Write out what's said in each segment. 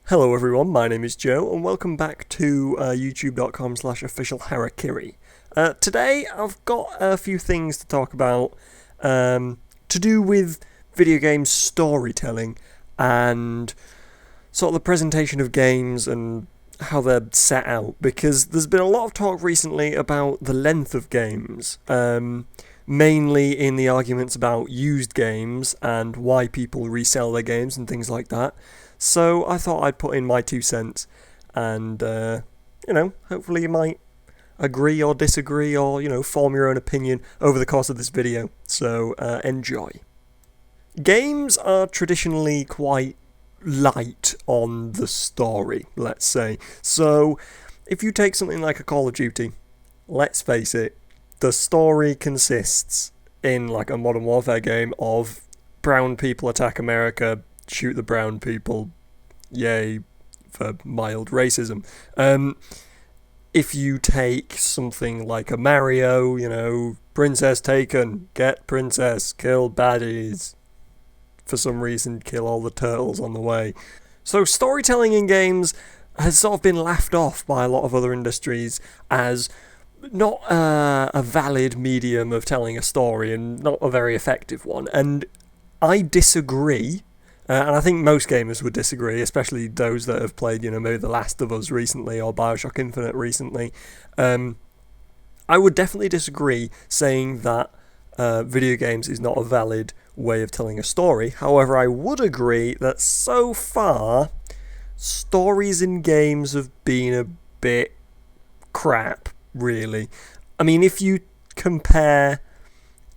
Hello everyone, my name is Joe and welcome back to youtube.com/officialharakiri. Today I've got a few things to talk about to do with video game storytelling and sort of the presentation of games and how they're set out, because there's been a lot of talk recently about the length of games, mainly in the arguments about used games and why people resell their games and things like that. So I thought I'd put in my 2 cents and, hopefully you might agree or disagree or, form your own opinion over the course of this video. So enjoy. Games are traditionally quite light on the story, let's say. So if you take something like a Call of Duty, let's face it, the story consists in like a Modern Warfare game of brown people attack America, shoot the brown people, yay for mild racism. If you take something like a Mario, princess taken, get princess, kill baddies, for some reason kill all the turtles on the way. So storytelling in games has sort of been laughed off by a lot of other industries as not a valid medium of telling a story and not a very effective one. And I disagree. And I think most gamers would disagree, especially those that have played, maybe The Last of Us recently or Bioshock Infinite recently. I would definitely disagree saying that video games is not a valid way of telling a story. However, I would agree that so far, stories in games have been a bit crap, really. I mean, if you compare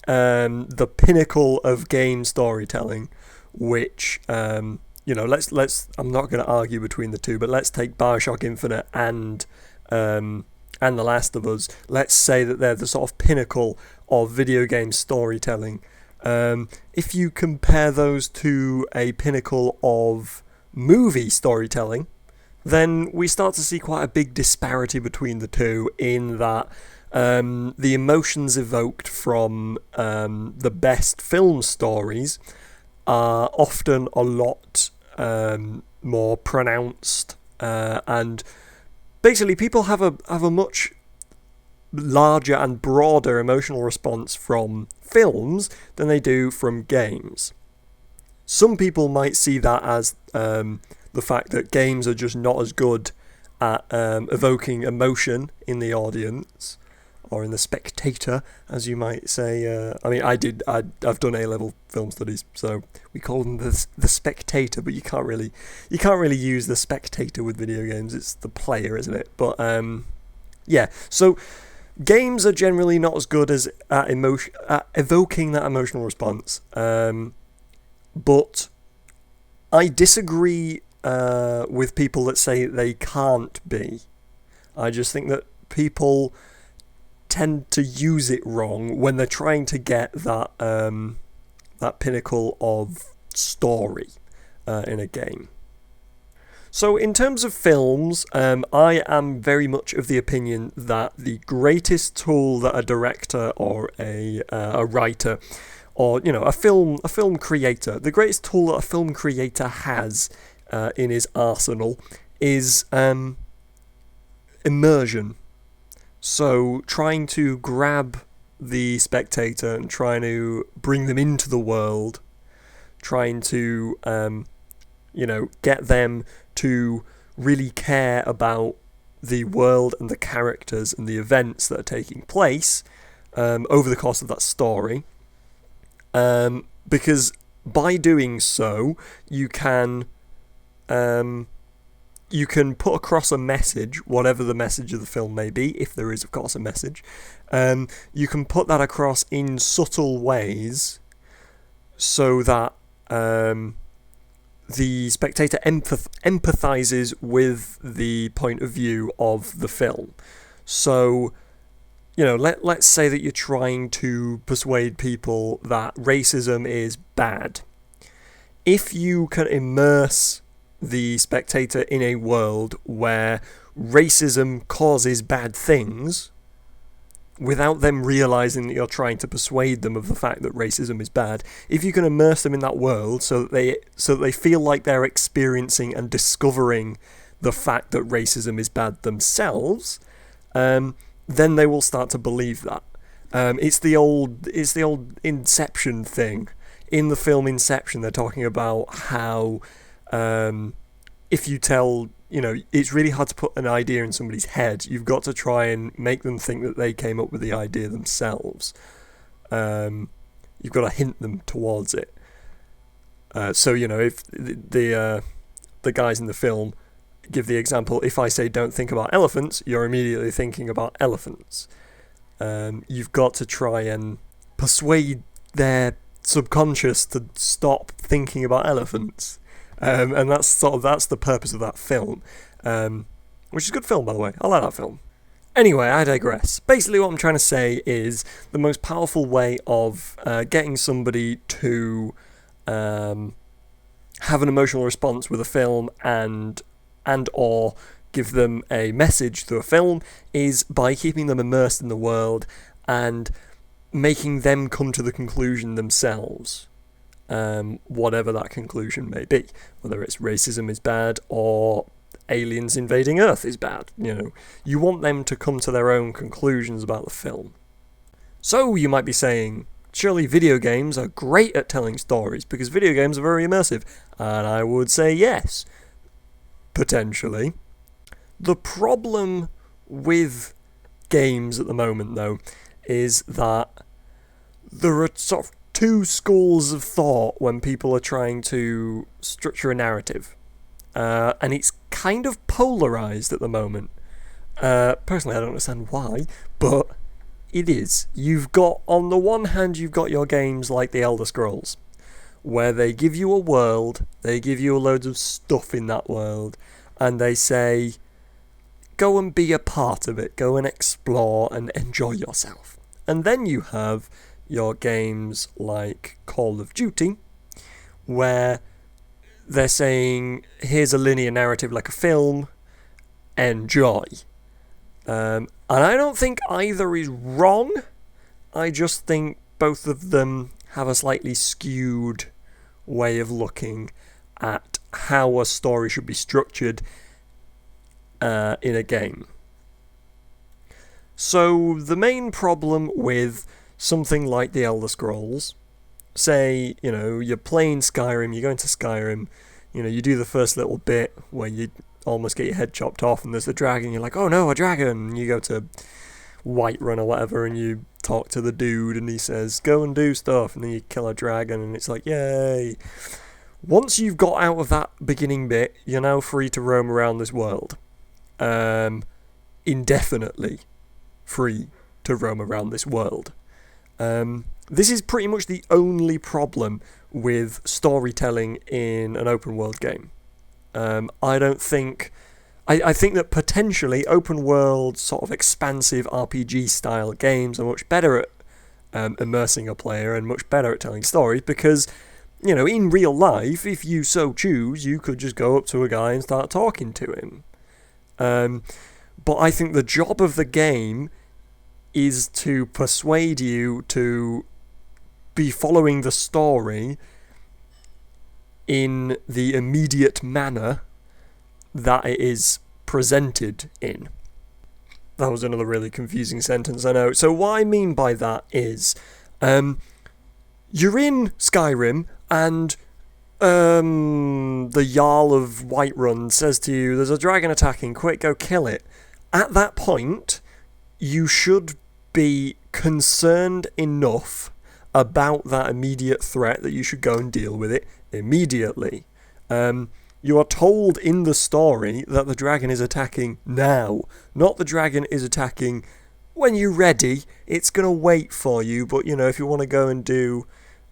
the pinnacle of game storytelling, which let's I'm not going to argue between the two, but let's take Bioshock Infinite and The Last of Us. Let's say that they're the sort of pinnacle of video game storytelling. If you compare those to a pinnacle of movie storytelling, then we start to see quite a big disparity between the two, in that the emotions evoked from the best film stories are often a lot more pronounced, and basically people have a much larger and broader emotional response from films than they do from games. Some people might see that as the fact that games are just not as good at evoking emotion in the audience, or in the spectator, as you might say. I've done A-level film studies, so we call them the spectator, but you can't really use the spectator with video games. It's the player, isn't it? But so games are generally not as good as at evoking that emotional response. But I disagree with people that say they can't be. I just think that people tend to use it wrong when they're trying to get that pinnacle of story in a game. So in terms of films, I am very much of the opinion that the greatest tool that a director or a writer, or a film creator, the greatest tool that a film creator has in his arsenal is immersion. So trying to grab the spectator and trying to bring them into the world, trying to get them to really care about the world and the characters and the events that are taking place over the course of that story, because by doing so you can put across a message, whatever the message of the film may be, if there is, of course, a message. You can put that across in subtle ways so that the spectator empathizes with the point of view of the film. So, let's say that you're trying to persuade people that racism is bad. If you can immerse the spectator in a world where racism causes bad things, without them realising that you're trying to persuade them of the fact that racism is bad, if you can immerse them in that world so that they feel like they're experiencing and discovering the fact that racism is bad themselves, then they will start to believe that. It's the old Inception thing. In the film Inception, they're talking about how if you tell, it's really hard to put an idea in somebody's head. You've got to try and make them think that they came up with the idea themselves. You've got to hint them towards it. So, if the guys in the film give the example, if I say don't think about elephants, you're immediately thinking about elephants. You've got to try and persuade their subconscious to stop thinking about elephants. And that's the purpose of that film. Which is a good film, by the way. I like that film. Anyway, I digress. Basically what I'm trying to say is the most powerful way of getting somebody to have an emotional response with a film and or give them a message through a film is by keeping them immersed in the world and making them come to the conclusion themselves, whatever that conclusion may be, whether it's racism is bad or aliens invading Earth is bad. You want them to come to their own conclusions about the film. So you might be saying, surely video games are great at telling stories because video games are very immersive, and I would say yes, potentially. The problem with games at the moment, though, is that there are sort of two schools of thought when people are trying to structure a narrative. And it's kind of polarised at the moment. Personally, I don't understand why, but it is. On the one hand, you've got your games like The Elder Scrolls, where they give you a world, they give you loads of stuff in that world, and they say, go and be a part of it, go and explore and enjoy yourself. And then you have your games like Call of Duty, where they're saying, here's a linear narrative like a film, enjoy. And I don't think either is wrong, I just think both of them have a slightly skewed way of looking at how a story should be structured in a game. So the main problem with something like The Elder Scrolls, say, you're playing Skyrim, you go into Skyrim, you do the first little bit where you almost get your head chopped off and there's a dragon, you're like, oh no, a dragon! You go to Whiterun or whatever and you talk to the dude and he says, go and do stuff, and then you kill a dragon and it's like, yay! Once you've got out of that beginning bit, you're now free to roam around this world. Indefinitely free to roam around this world. This is pretty much the only problem with storytelling in an open world game. I think that potentially open world sort of expansive RPG style games are much better at immersing a player and much better at telling stories because, in real life, if you so choose, you could just go up to a guy and start talking to him. But I think the job of the game is to persuade you to be following the story in the immediate manner that it is presented in. That was another really confusing sentence, I know. So what I mean by that is, you're in Skyrim and the Jarl of Whiterun says to you, there's a dragon attacking, quick, go kill it. At that point, you should be concerned enough about that immediate threat that you should go and deal with it immediately. You are told in the story that the dragon is attacking now, not the dragon is attacking when you're ready. It's going to wait for you, but if you want to go and do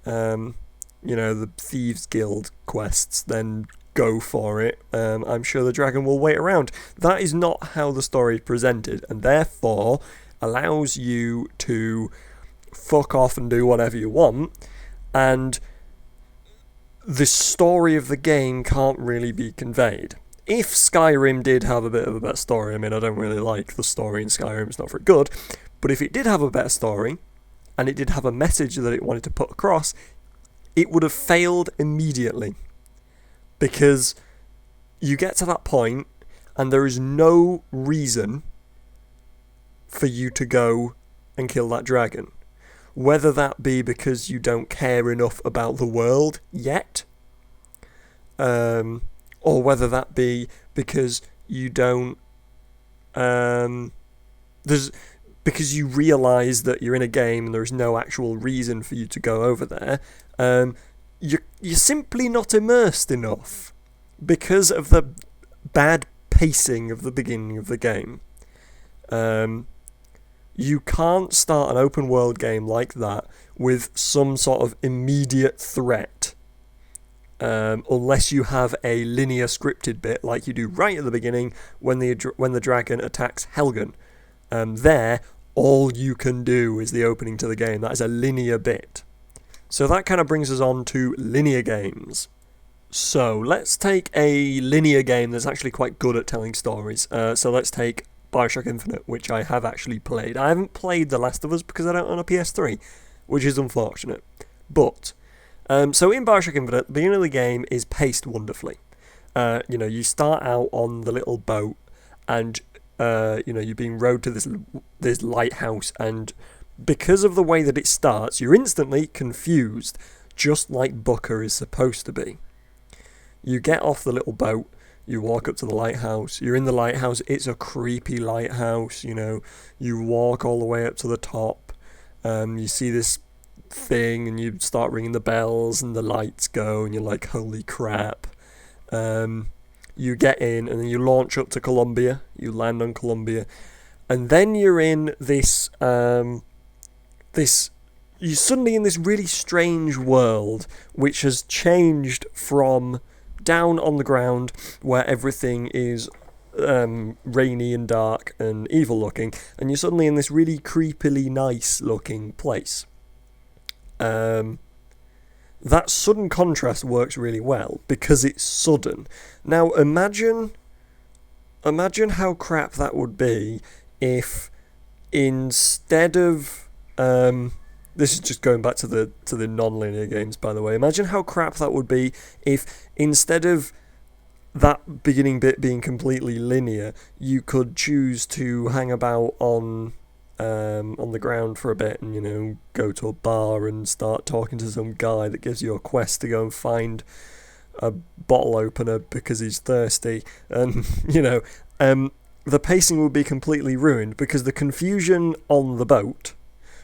the Thieves Guild quests, then go for it. I'm sure the dragon will wait around. That is not how the story is presented, and therefore allows you to fuck off and do whatever you want, and the story of the game can't really be conveyed. If Skyrim did have a bit of a better story, I don't really like the story in Skyrim, it's not very good, But if it did have a better story, and it did have a message that it wanted to put across, it would have failed immediately. Because you get to that point, and there is no reason for you to go and kill that dragon. Whether that be because you don't care enough about the world yet, or whether that be because you don't, because you realise that you're in a game and there is no actual reason for you to go over there, you're simply not immersed enough because of the bad pacing of the beginning of the game. You can't start an open world game like that with some sort of immediate threat, unless you have a linear scripted bit like you do right at the beginning when the dragon attacks Helgen. There, all you can do is the opening to the game. That is a linear bit. So that kind of brings us on to linear games. So let's take a linear game that's actually quite good at telling stories. So let's take Bioshock Infinite, which I have actually played. I haven't played The Last of Us because I don't own a PS3, which is unfortunate. But, so in Bioshock Infinite, the beginning of the game is paced wonderfully. You start out on the little boat, and you're being rowed to this lighthouse, and because of the way that it starts, you're instantly confused, just like Booker is supposed to be. You get off the little boat, you walk up to the lighthouse, you're in the lighthouse, it's a creepy lighthouse, you walk all the way up to the top, you see this thing, and you start ringing the bells, and the lights go, and you're like, holy crap. You get in, and then you launch up to Columbia, you land on Columbia, and then you're in this, you're suddenly in this really strange world, which has changed from down on the ground, where everything is rainy and dark and evil looking, and you're suddenly in this really creepily nice looking place. That sudden contrast works really well because it's sudden. Now imagine how crap that would be if instead of this is just going back to the non-linear games, by the way. Imagine how crap that would be if instead of that beginning bit being completely linear, you could choose to hang about on the ground for a bit and, go to a bar and start talking to some guy that gives you a quest to go and find a bottle opener because he's thirsty. And, the pacing would be completely ruined because the confusion on the boat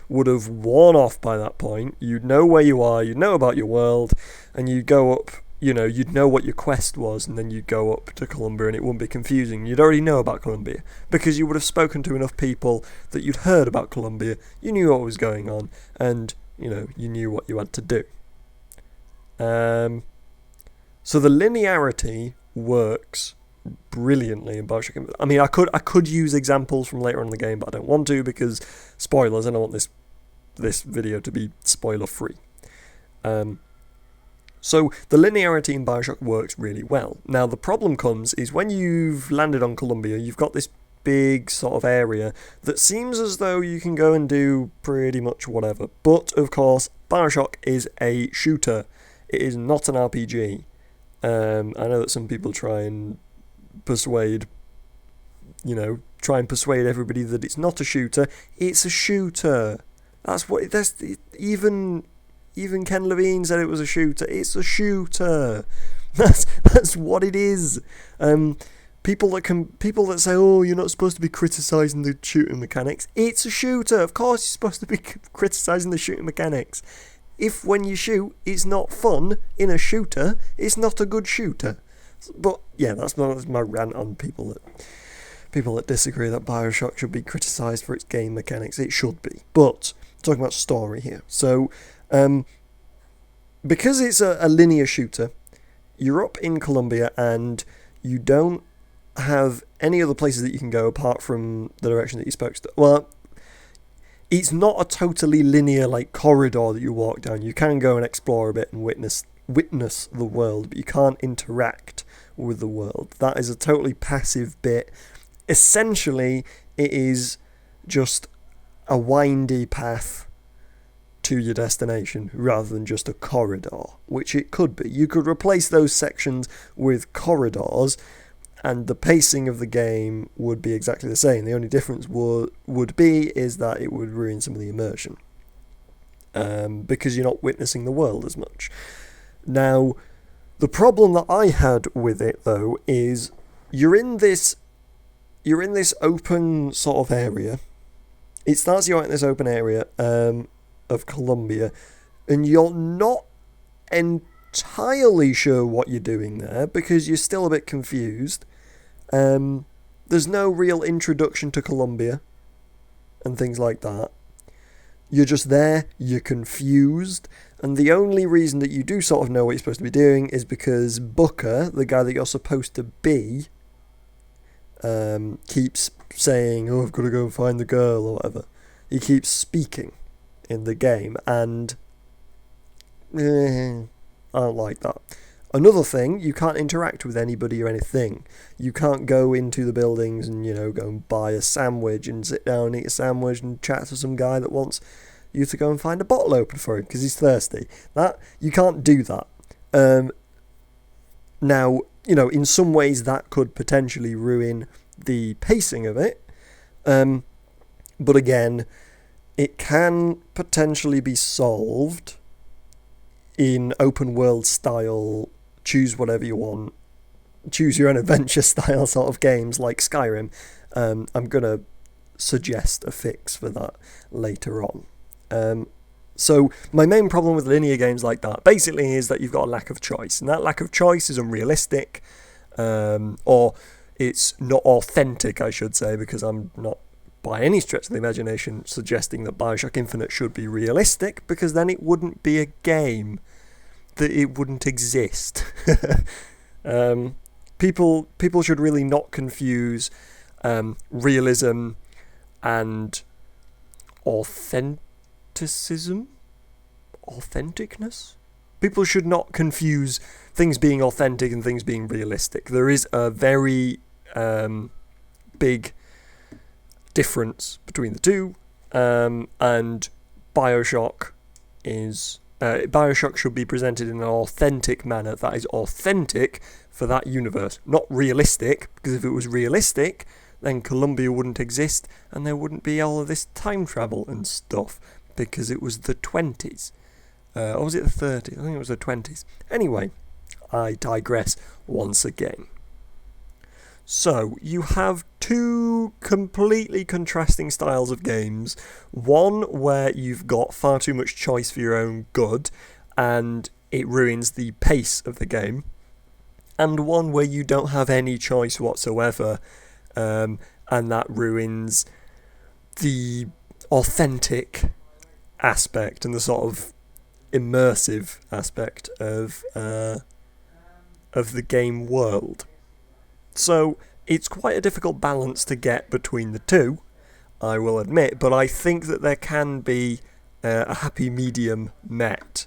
would have worn off by that point. You'd know where you are, you'd know about your world, and you'd go up, you'd know what your quest was, and then you'd go up to Columbia and it wouldn't be confusing. You'd already know about Columbia because you would have spoken to enough people that you'd heard about Columbia, you knew what was going on, and, you knew what you had to do. So the linearity works brilliantly in Bioshock Infinite. I mean, I could use examples from later on in the game, but I don't want to because spoilers. I don't want this video to be spoiler free. So the linearity in Bioshock works really well. Now the problem comes is when you've landed on Columbia, you've got this big sort of area that seems as though you can go and do pretty much whatever. But of course, Bioshock is a shooter. It is not an RPG. I know that some people try and persuade everybody that it's not a shooter. It's a shooter. Even Ken Levine said it was a shooter. It's a shooter. That's what it is. People that say, oh, you're not supposed to be criticising the shooting mechanics. It's a shooter. Of course you're supposed to be criticising the shooting mechanics. If when you shoot it's not fun in a shooter, it's not a good shooter. But yeah, that's my rant on people that disagree that Bioshock should be criticised for its game mechanics. It should be. But talking about story here. So because it's a linear shooter, you're up in Columbia and you don't have any other places that you can go apart from the direction that you're supposed to. Well, it's not a totally linear corridor that you walk down. You can go and explore a bit and witness the world, but you can't interact with the world. That is a totally passive bit. Essentially, it is just a windy path to your destination rather than just a corridor, which it could be. You could replace those sections with corridors and the pacing of the game would be exactly the same. The only difference would be is that it would ruin some of the immersion, because you're not witnessing the world as much. Now, the problem that I had with it, though, is you're in this open sort of area. It starts you out in this open area of Colombia, and you're not entirely sure what you're doing there because you're still a bit confused. There's no real introduction to Colombia and things like that. You're just there, you're confused, and the only reason that you do sort of know what you're supposed to be doing is because Booker, the guy that you're supposed to be, keeps saying, "Oh, I've got to go and find the girl," or whatever. He keeps speaking in the game, and I don't like that. Another thing, you can't interact with anybody or anything. You can't go into the buildings and, go and buy a sandwich and sit down and eat a sandwich and chat to some guy that wants you to go and find a bottle open for him because he's thirsty. You can't do that. Now, in some ways that could potentially ruin the pacing of it. But again, it can potentially be solved in open world style, choose whatever you want, choose your own adventure style sort of games like Skyrim. I'm going to suggest a fix for that later on. So my main problem with linear games like that basically is that you've got a lack of choice, and that lack of choice is unrealistic, or it's not authentic, I should say, because I'm not by any stretch of the imagination suggesting that Bioshock Infinite should be realistic, because then it wouldn't be a game, that it wouldn't exist. People should really not confuse realism and authenticness. People should not confuse things being authentic and things being realistic. There is a very big difference between the two, and Bioshock should be presented in an authentic manner that is authentic for that universe, not realistic, because if it was realistic, then Columbia wouldn't exist and there wouldn't be all of this time travel and stuff, because it was the 20s. Or was it the 30s? I think it was the 20s. Anyway, I digress once again. So, you have two completely contrasting styles of games. One where you've got far too much choice for your own good, and it ruins the pace of the game. And one where you don't have any choice whatsoever, and that ruins the authentic aspect and the sort of immersive aspect of the game world. So it's quite a difficult balance to get between the two, I will admit, but I think that there can be a happy medium met.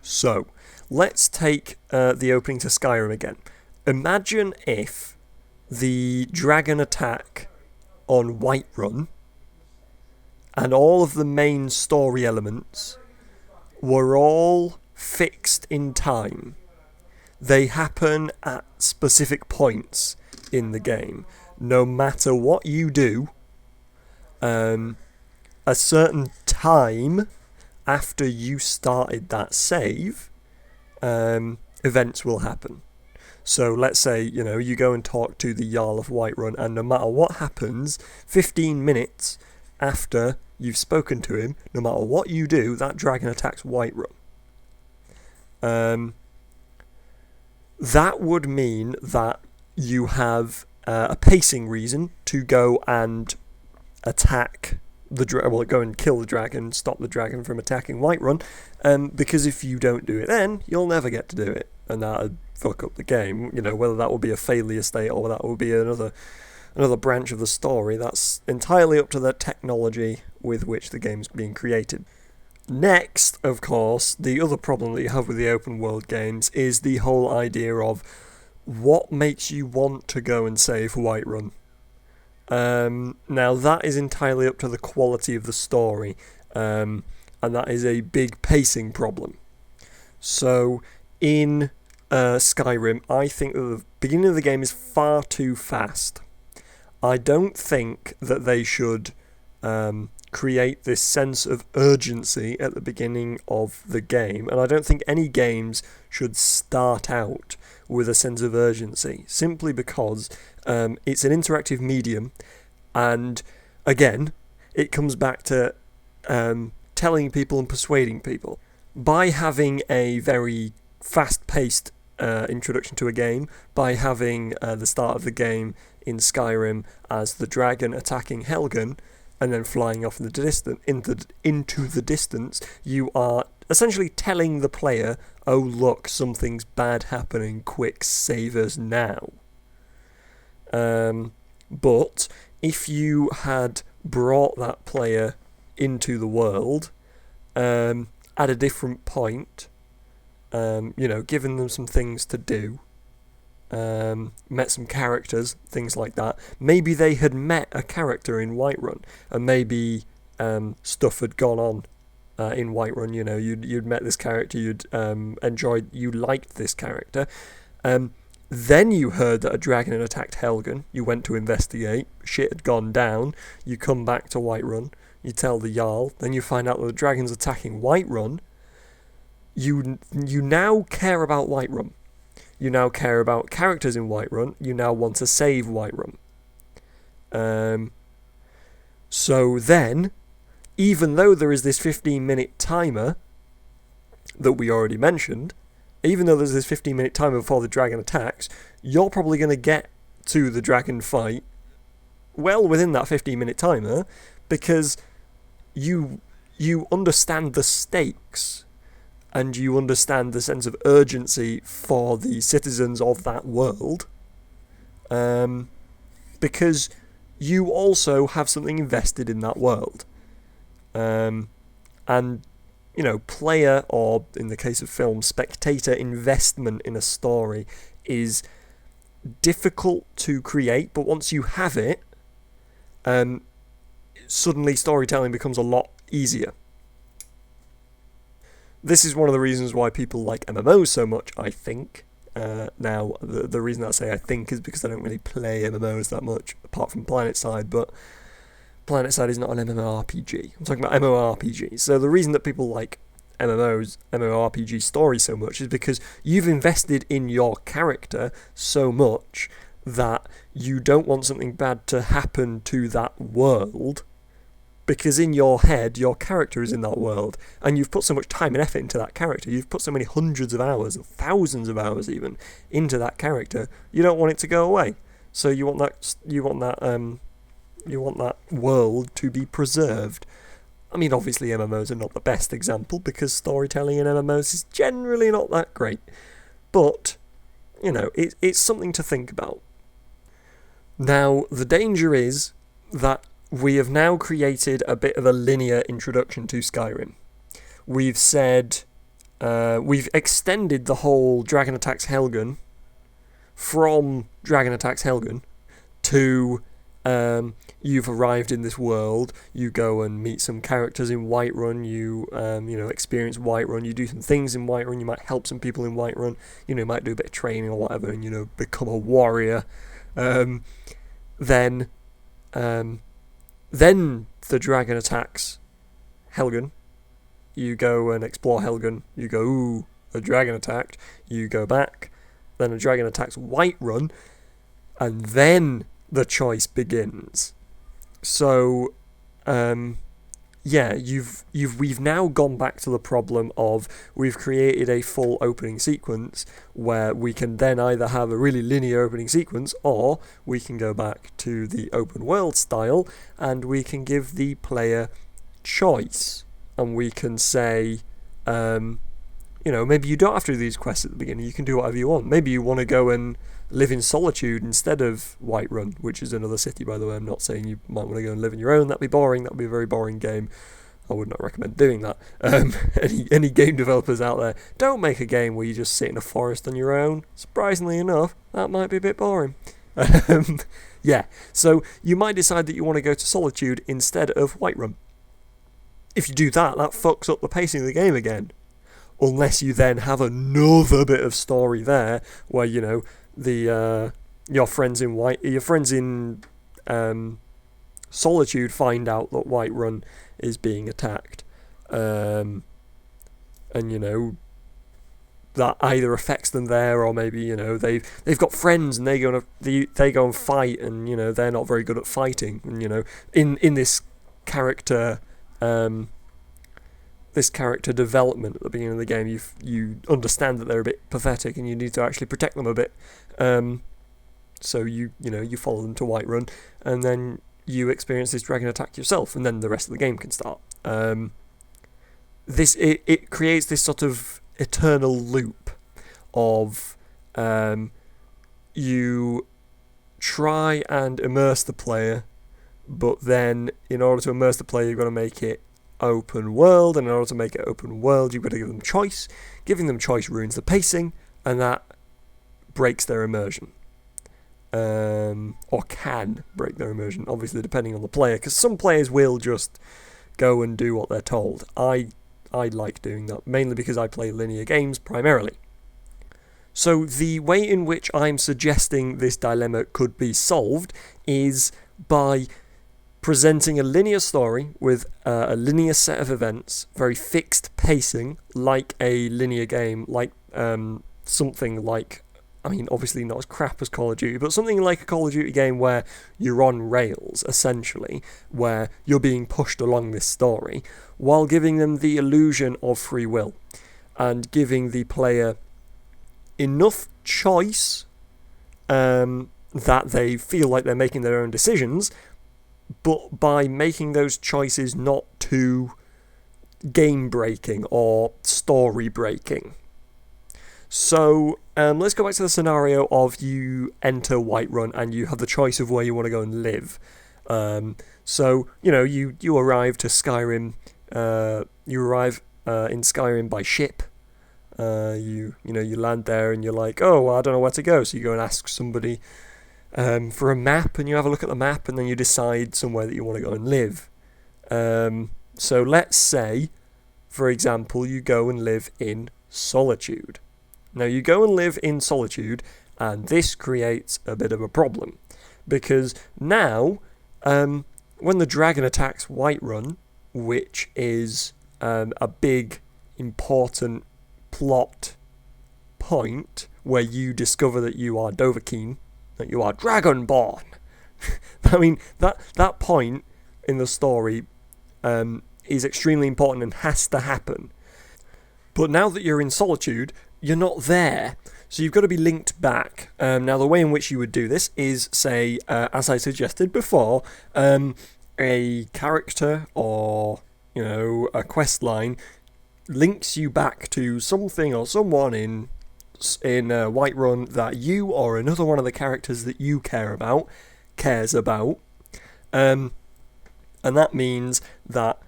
So let's take the opening to Skyrim again. Imagine if the dragon attack on Whiterun and all of the main story elements were all fixed in time. They happen at specific points in the game. No matter what you do, a certain time after you started that save, events will happen. So let's say, you go and talk to the Jarl of Whiterun, and no matter what happens, 15 minutes after you've spoken to him, no matter what you do, that dragon attacks Whiterun. That would mean that you have a pacing reason to go and attack go and kill the dragon, stop the dragon from attacking Whiterun, because if you don't do it then, you'll never get to do it, and that would fuck up the game. Whether that will be a failure state or that will be another branch of the story, that's entirely up to the technology with which the game's being created. Next, of course, the other problem that you have with the open world games is the whole idea of what makes you want to go and save Whiterun. Now that is entirely up to the quality of the story, and that is a big pacing problem. So in Skyrim, I think that the beginning of the game is far too fast. I don't think that they should create this sense of urgency at the beginning of the game, and I don't think any games should start out with a sense of urgency, simply because it's an interactive medium, and again, it comes back to telling people and persuading people. By having a very fast-paced introduction to a game, by having the start of the game in Skyrim as the dragon attacking Helgen and then flying off into the distance, you are essentially telling the player, oh look, something's bad happening, quick, save us now. But if you had brought that player into the world at a different point, given them some things to do, met some characters, things like that. Maybe they had met a character in Whiterun, and maybe stuff had gone on in Whiterun. You'd met this character, you'd you liked this character. Then you heard that a dragon had attacked Helgen. You went to investigate. Shit had gone down. You come back to Whiterun. You tell the Jarl. Then you find out that the dragon's attacking Whiterun. You now care about Whiterun. You now care about characters in Whiterun. You now want to save Whiterun. So then, even though there is this 15-minute timer that we already mentioned, even though there's this 15-minute timer before the dragon attacks, you're probably going to get to the dragon fight well within that 15-minute timer, because you understand the stakes, and you understand the sense of urgency for the citizens of that world, because you also have something invested in that world. And, player, or in the case of film, spectator investment in a story is difficult to create, but once you have it, suddenly storytelling becomes a lot easier. This is one of the reasons why people like MMOs so much, I think. Now, the reason I say I think is because I don't really play MMOs that much, apart from PlanetSide, but PlanetSide is not an MMORPG. I'm talking about MMORPG. So the reason that people like MMORPG stories so much is because you've invested in your character so much that you don't want something bad to happen to that world, because in your head, your character is in that world, and you've put so much time and effort into that character. You've put so many hundreds of hours, thousands of hours even, into that character. You don't want it to go away. So you want that world to be preserved. I mean, obviously MMOs are not the best example, because storytelling in MMOs is generally not that great. But, it's something to think about. Now, the danger is that we have now created a bit of a linear introduction to Skyrim. We've said, we've extended the whole Dragon Attacks Helgen from Dragon Attacks Helgen to you've arrived in this world, you go and meet some characters in Whiterun, you experience Whiterun, you do some things in Whiterun, you might help some people in Whiterun, you might do a bit of training or whatever, and become a warrior. Then the dragon attacks Helgen. You go and explore Helgen. You go, ooh, a dragon attacked. You go back. Then a dragon attacks Whiterun. And then the choice begins. So, we've now gone back to the problem of we've created a full opening sequence where we can then either have a really linear opening sequence, or we can go back to the open world style and we can give the player choice, and we can say, maybe you don't have to do these quests at the beginning, you can do whatever you want. Maybe you want to go and live in Solitude instead of Whiterun, which is another city, by the way. I'm not saying you might want to go and live in your own. That'd be boring. That'd be a very boring game. I would not recommend doing that. Any game developers out there, don't make a game where you just sit in a forest on your own. Surprisingly enough, that might be a bit boring. Um, yeah, so you might decide that you want to go to Solitude instead of Whiterun. If you do that, that fucks up the pacing of the game again. Unless you then have another bit of story there, where the your friends in Solitude find out that Whiterun is being attacked, and that either affects them there, or maybe they've got friends and they go and fight, and they're not very good at fighting, and in this character development at the beginning of the game, you understand that they're a bit pathetic and you need to actually protect them a bit. So you follow them to Whiterun, and then you experience this dragon attack yourself, and then the rest of the game can start. It creates this sort of eternal loop of you try and immerse the player, but then in order to immerse the player, you've got to make it open world, and in order to make it open world, you've got to give them choice. Giving them choice ruins the pacing, and that breaks their immersion. Or can break their immersion, obviously depending on the player, because some players will just go and do what they're told. I like doing that, mainly because I play linear games primarily. So the way in which I'm suggesting this dilemma could be solved is by presenting a linear story with a linear set of events, very fixed pacing, like a linear game, like something like, obviously not as crap as Call of Duty, but something like a Call of Duty game where you're on rails, essentially, where you're being pushed along this story, while giving them the illusion of free will, and giving the player enough choice that they feel like they're making their own decisions, but by making those choices not too game-breaking or story-breaking. So let's go back to the scenario of you enter Whiterun and you have the choice of where you want to go and live. So you arrive to Skyrim. You arrive in Skyrim by ship. You land there and you're like, oh, well, I don't know where to go. So you go and ask somebody for a map, and you have a look at the map, and then you decide somewhere that you want to go and live. So let's say, for example, you go and live in Solitude. Now you go and live in Solitude, and this creates a bit of a problem, because now when the dragon attacks Whiterun, which is a big important plot point where you discover that you are Dovahkiin, that you are Dragonborn. that point in the story is extremely important and has to happen. But now that you're in Solitude, you're not there. So you've got to be linked back. Now the way in which you would do this is, say, as I suggested before, a character or a quest line links you back to something or someone in Whiterun that you or another one of the characters that you cares about, and that means that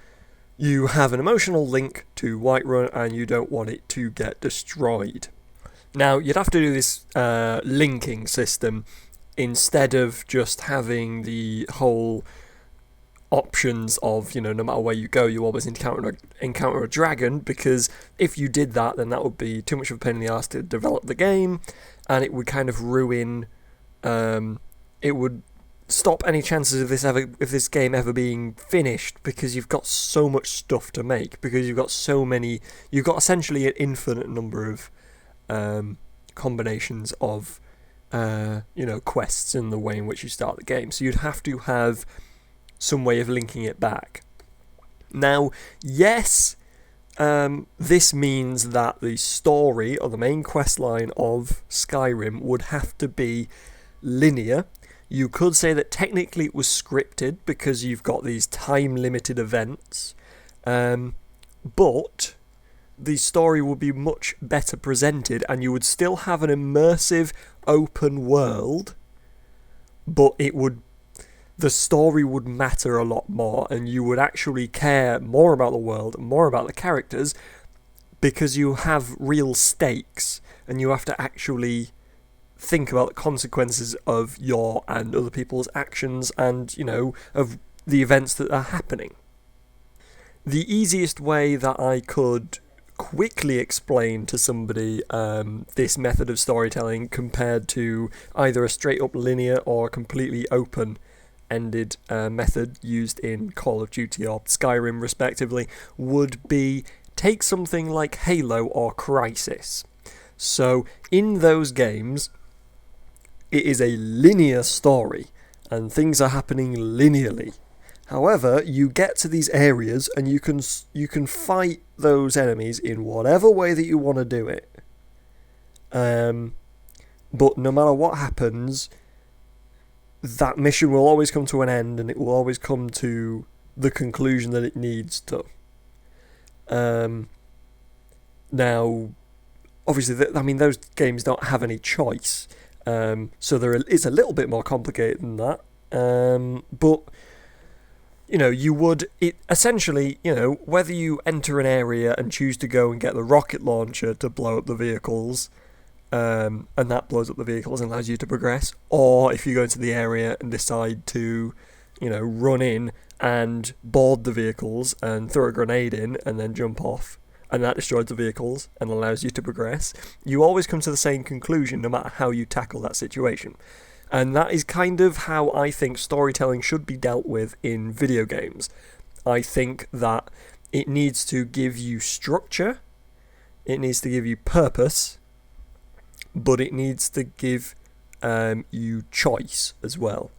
you have an emotional link to Whiterun and you don't want it to get destroyed. Now you'd have to do this linking system instead of just having the whole options of no matter where you go you always encounter a dragon, because if you did that, then that would be too much of a pain in the arse to develop the game, and it would kind of ruin it would stop any chances of this game ever being finished, because you've got so much stuff to make, because you've got essentially an infinite number of combinations of quests in the way in which you start the game. So you'd have to have some way of linking it back. Now, yes, this means that the story or the main quest line of Skyrim would have to be linear. You could say that technically it was scripted because you've got these time-limited events, but the story would be much better presented, and you would still have an immersive open world, but the story would matter a lot more, and you would actually care more about the world and more about the characters, because you have real stakes and you have to actually think about the consequences of your and other people's actions and, of the events that are happening. The easiest way that I could quickly explain to somebody this method of storytelling compared to either a straight up linear or completely open-ended method used in Call of Duty or Skyrim respectively would be take something like Halo or Crysis. So in those games, it is a linear story and things are happening linearly. However, you get to these areas and you can fight those enemies in whatever way that you want to do it. But no matter what happens, that mission will always come to an end and it will always come to the conclusion that it needs to. Now, obviously, those games don't have any choice, so it's a little bit more complicated than that. But essentially, whether you enter an area and choose to go and get the rocket launcher to blow up the vehicles, and that blows up the vehicles and allows you to progress, or if you go into the area and decide to, run in and board the vehicles and throw a grenade in and then jump off, and that destroys the vehicles and allows you to progress, you always come to the same conclusion no matter how you tackle that situation. And that is kind of how I think storytelling should be dealt with in video games. I think that it needs to give you structure, it needs to give you purpose, but it needs to give you choice as well.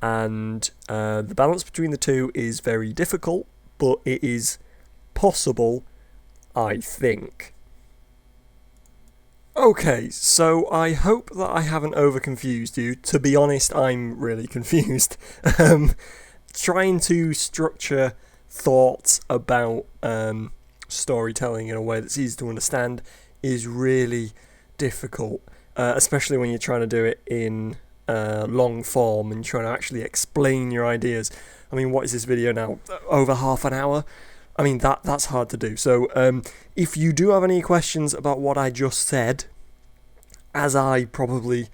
And the balance between the two is very difficult, but it is possible, I think. Okay, so I hope that I haven't over-confused you. To be honest, I'm really confused. Trying to structure thoughts about storytelling in a way that's easy to understand is really difficult, especially when you're trying to do it in long form and trying to actually explain your ideas. What is this video now? Over half an hour? That's hard to do. So if you do have any questions about what I just said, as I probably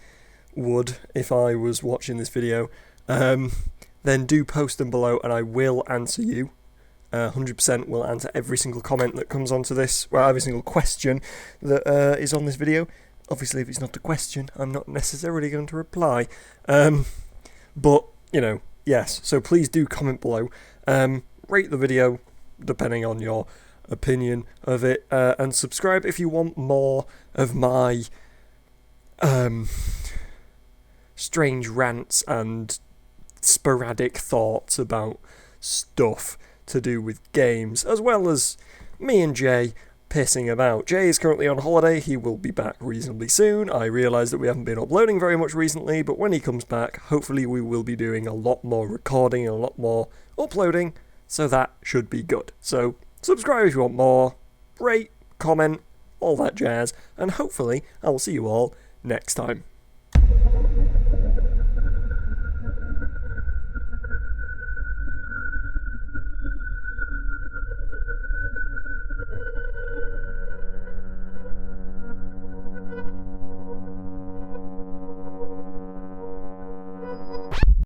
would if I was watching this video, then do post them below and I will answer you. 100% will answer every single comment that comes onto this, well, every single question that is on this video. Obviously, if it's not a question, I'm not necessarily going to reply. But, yes, so please do comment below. Rate the video, depending on your opinion of it, and subscribe if you want more of my strange rants and sporadic thoughts about stuff to do with games, as well as me and Jay pissing about. Jay is currently on holiday. He will be back reasonably soon. I realise that we haven't been uploading very much recently, but when he comes back, hopefully we will be doing a lot more recording and a lot more uploading, so that should be good. So subscribe if you want more, rate, comment, all that jazz, and hopefully I will see you all next time.